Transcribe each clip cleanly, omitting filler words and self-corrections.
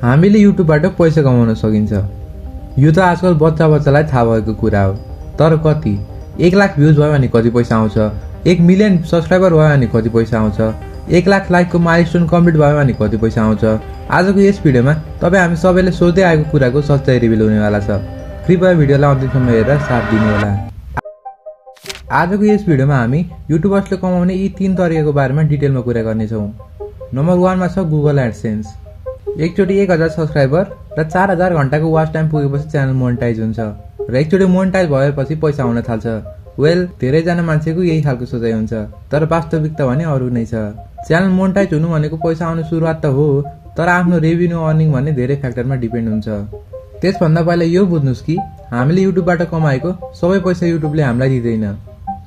हामीले युट्युबबाट पैसा कमाउन सकिन्छ। यो त आजकल बच्चालाई थाहा भएको कुरा हो। तर कति? 1 लाख भ्युज भयो भने कति पैसा आउँछ? 1 मिलियन सब्सक्राइबर भयो भने कति पैसा आउँछ? 1 लाख लाइकको माइलस्टोन कम्प्लिट भयो भने कति पैसा आउँछ? आजको यस भिडियोमा तपाईँ हामी सबैले सोच्दै आएको कुराको सच्चाइ रिभिल हुनेवाला छ। कृपया भिडियोलाई अन्तिमसम्म हेरेर साथ दिनुहोला। आजको यस भिडियोमा हामी युट्युबर्सले कमाउने यी 3 तरिकाको बारेमा डिटेलमा कुरा गर्नेछौँ। नम्बर 1 मा छ गुगल एडसेन्स। एकचोटि 1000 सब्सक्राइबर र 4000 घण्टाको वाच टाइम पुगेपछि च्यानल मोनेटाइज हुन्छ र एकचोटि मोनेटाइज भएपछि पैसा आउन थाल्छ। वेल, धेरैजना मान्छेको यही खालको सोचाइ हुन्छ, तर वास्तविकता भने अरू नै छ। च्यानल मोनेटाइज हुनु भनेको पैसा आउने सुरुवात त हो, तर आफ्नो रेभिन्यू अर्निङ भन्ने धेरै फ्याक्टरमा डिपेन्ड हुन्छ। त्यसभन्दा पहिला यो बुझ्नुस् कि हामीले युट्युबबाट कमाएको सबै पैसा युट्युबले हामीलाई दिँदैन।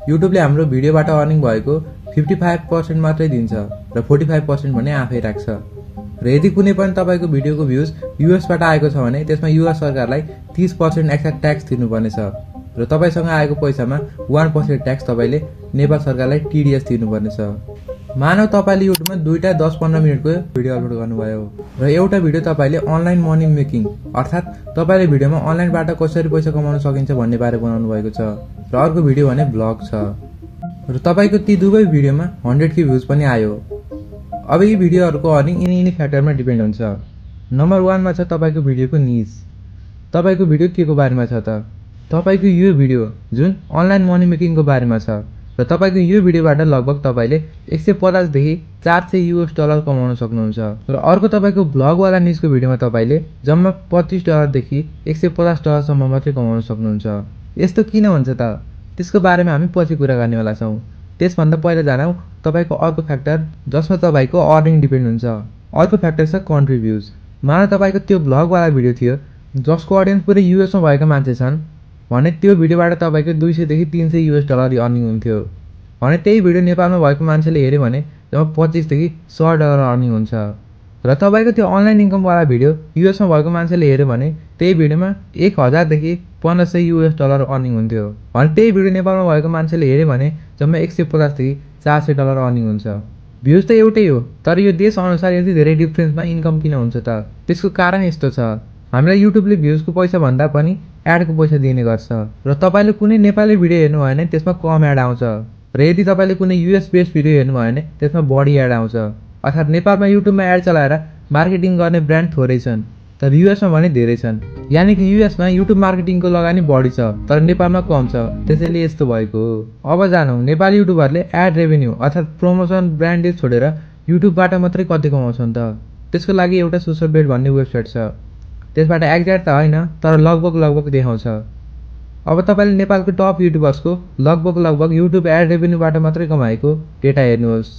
युट्युबले हाम्रो भिडियोबाट अर्निङ भएको 55% मात्रै दिन्छ र 45% भने आफै राख्छ। र यदि कुनै पनि तपाईको भिडियोको भ्युज युएसबाट आएको छ भने त्यसमा युएस सरकारलाई 30% एक्स्ट्रा ट्याक्स तिर्नुपर्नेछ र तपाईसँग आएको पैसामा 1% ट्याक्स तपाईले नेपाल सरकारलाई टिडीएस तिर्नुपर्नेछ। मानव तपाईले युट्युबमा 2टा 10-15 मिनेटको भिडियो अपलोड गर्नुभयो र एउटा भिडियो तपाईले अनलाइन मनी मेकिङ अर्थात तपाईले भिडियोमा अनलाइनबाट कसरी पैसा कमाउन सकिन्छ भन्ने बारे बनाउनु भएको छ र अर्को भिडियो भने ब्लग छ र तपाईको ती दुवै भिडियोमा 100K भ्युज पनि आयो। अब यी भिडियोहरुको अर्निङ यिनी फ्याक्टरमा डिपेन्ड हुन्छ। नम्बर 1 मा छ तपाईको भिडियोको निश। तपाईको भिडियो के को बारेमा छ त? तपाईको यो भिडियो जुन अनलाइन मनी मेकिङको बारेमा छ र तपाईको यो भिडियोबाट लगभग तपाईले 150 देखि 400 US डलर कमाउन सक्नुहुन्छ र अर्को तपाईको ब्लग वाला निशको भिडियोमा तपाईले जम्मा 25 डलर देखि 150 डलर सम्म मात्रै कमाउन सक्नुहुन्छ। यस्तो किन हुन्छ त? त्यसको बारेमा हामी पछि कुरा गर्नेवाला छौं। त्यसभन्दा पहिला जानौं तपाईको अर्को फ्याक्टर जसमा तपाईको अर्निङ डिपेन्ड हुन्छ। अर्को फ्याक्टर छ कन्ट्री भ्युज। मानव तपाईको त्यो ब्लग वाला भिडियो थियो जसको अडियन्स पुरै युएसमा भएका मान्छे छन् भने त्यो भिडियोबाट तपाईको 200 देखि 300 US डलर अर्निङ हुन्थ्यो भने त्यही भिडियो नेपालमा भएको मान्छेले हेर्यो भने जम्मा 25 देखि 100 डलर अर्निङ हुन्छ र तपाईको त्यो अनलाइन इन्कम वाला भिडियो युएसमा भएको मान्छेले हेर्यो भने त्यही भिडियोमा 1000 देखि 1500 US डलर अर्निङ हुन्थ्यो भने त्यही भिडियो नेपालमा भएको मान्छेले हेर्यो भने जम्मा 150 देखि 400 डलर अर्निङ हुन्छ। भ्युज त एउटै हो, तर यो देश अनुसार यति धेरै डिफरेन्समा इन्कम किन हुन्छ त? त्यसको कारण यस्तो छ, हामीलाई युट्युबले भ्युजको पैसा भन्दा पनि एडको पैसा दिने गर्छ र तपाईले कुनै नेपाली भिडियो हेर्नु भयो भने त्यसमा कम एड आउँछ र यदि तपाईले कुनै युएस बेस्ड भिडियो हेर्नु भयो भने त्यसमा बढी एड आउँछ। अर्थात् नेपालमा युट्युबमा एड चलाएर मार्केटिङ गर्ने ब्रान्ड थोरै छन् तर युएसमा भने धेरै छन्। यानि कि युएसमा युट्युब मार्केटिङको लगानी बढी छ तर नेपालमा कम छ, त्यसैले यस्तो भएको हो। अब जानौं नेपाली युट्युबरले एड रेभेन्यू अर्थात् प्रमोसन ब्रान्ड डिल छोडेर युट्युबबाट मात्रै कति कमाउँछन् त? त्यसको लागि एउटा सोशल बेट भन्ने वेबसाइट छ। त्यसबाट एक्ज्याक्ट त हैन तर लगभग देखाउँछ। अब तपाईले नेपालको टप युट्युबर्सको लगभग युट्युब एड रेभेन्यूबाट मात्रै कमाएको डेटा हेर्नुहोस्।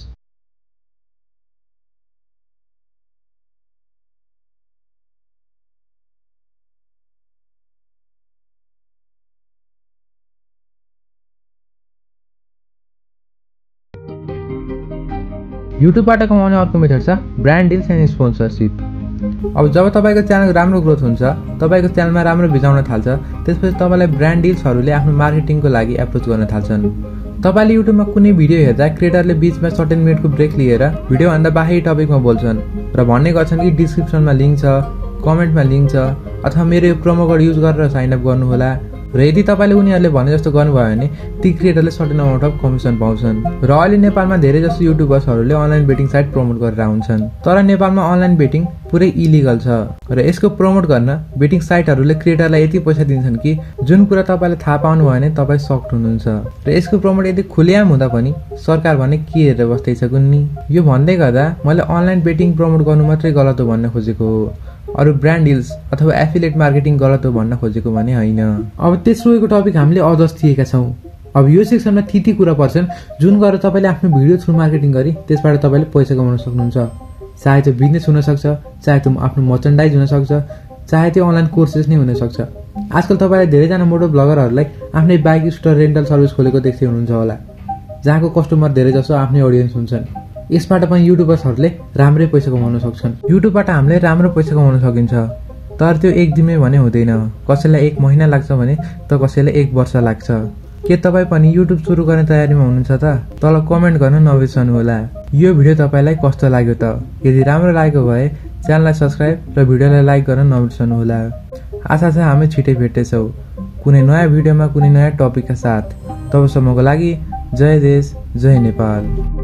युट्युबबाट कमाउने अर्को मेथड छ ब्रान्ड डिल्स एन्ड स्पोन्सरशिप। अब जब तपाईको च्यानल राम्रो ग्रोथ हुन्छ, तपाईको च्यानलमा राम्रो भिज आउन थाल्छ, त्यसपछि तपाईलाई ब्रान्ड डिल्सहरुले आफ्नो मार्केटिङको लागि एप्रोच गर्न थाल्छन्। तपाईले युट्युबमा कुनै भिडियो हेर्दा क्रिएटरले बीचमा 10 मिनेटको ब्रेक लिएर भिडियो भन्दा बाहिरी टपिकमा बोल्छन् र भन्ने गर्छन् कि डिस्क्रिप्सनमा लिंक छ, कमेन्टमा लिंक छ अथवा मेरो यो प्रोमो कोड युज गरेर साइन अप गर्नु होला र यदि तपाईले उनीहरुले भने जस्तो गर्नुभयो भने ती क्रिएटरले सर्टेन अमाउन्ट अफ कमिसन पाउँछन्। र अहिले नेपालमा धेरै जसो युट्युबर्सहरुले अनलाइन बेटिङ साइट प्रमोट गरेर हुन्छन्, तर नेपालमा अनलाइन बेटिङ पुरै इलिगल छ र यसको प्रमोट गर्न बेटिङ साइटहरुले क्रिएटरलाई यति पैसा दिन्छन् कि जुन कुरा तपाईले थाहा पाउनु भयो भने तपाई सक्ड हुनुहुन्छ र यसको प्रमोट यदि खुलेआम हुँदा पनि सरकार भने के हेरेर बस्दै छ कुन्नी। यो भन्दै गर्दा मैले अनलाइन बेटिङ प्रमोट गर्नु मात्रै गलत हो भन्न खोजेको हो, अरु ब्रान्ड डिल्स अथवा एफिलिएट मार्केटिङ गलत हो भन्न खोजेको भने हैन। अब तेस्रोको टपिक हामीले अझ थिएका छौं। अब यो सेक्सनमा ती कुरा पर्छन् जुन गरेर तपाईले आफ्नो भिडियो थ्रु मार्केटिङ गरी त्यसबाट तपाईले पैसा कमाउन सक्नुहुन्छ। चाहे त्यो बिजनेस हुन सक्छ, चाहे त्यो आफ्नो मर्चेन्डाइज हुन सक्छ, चाहे त्यो अनलाइन कोर्सेस नै हुन सक्छ। आजकल तपाईले धेरै जना मोटो ब्लगरहरुलाई आफ्नै बाइक स्कुटर रेन्टल सर्भिस खोलेको देख्दै हुनुहुन्छ होला, जहाँको कस्टमर धेरै जसो आफ्नै ऑडियन्स हुन्छन्। यसबाट पनि युट्युबर्सहरुले राम्रै पैसा कमाउन सक्छन्। युट्युबबाट हामीले राम्रो पैसा कमाउन सकिन्छ, तर त्यो एक दिनमै भने हुँदैन। कसैलाई 1 महिना लाग्छ भने त कसैलाई 1 वर्ष लाग्छ। के तपाई पनि युट्युब सुरु गर्ने तयारीमा हुनुहुन्छ त? तल कमेन्ट गर्न नबिर्सनु होला। यो भिडियो तपाईलाई कस्तो लाग्यो त? यदि राम्रो लागेको भए च्यानललाई सब्स्क्राइब र भिडियोलाई लाइक गर्न नबिर्सनुहोला। आशा छ हामी छिटै भेट्नेछौँ कुनै नयाँ भिडियोमा कुनै नयाँ टपिकका साथ। तबसम्मको लागि जय देश जय नेपाल।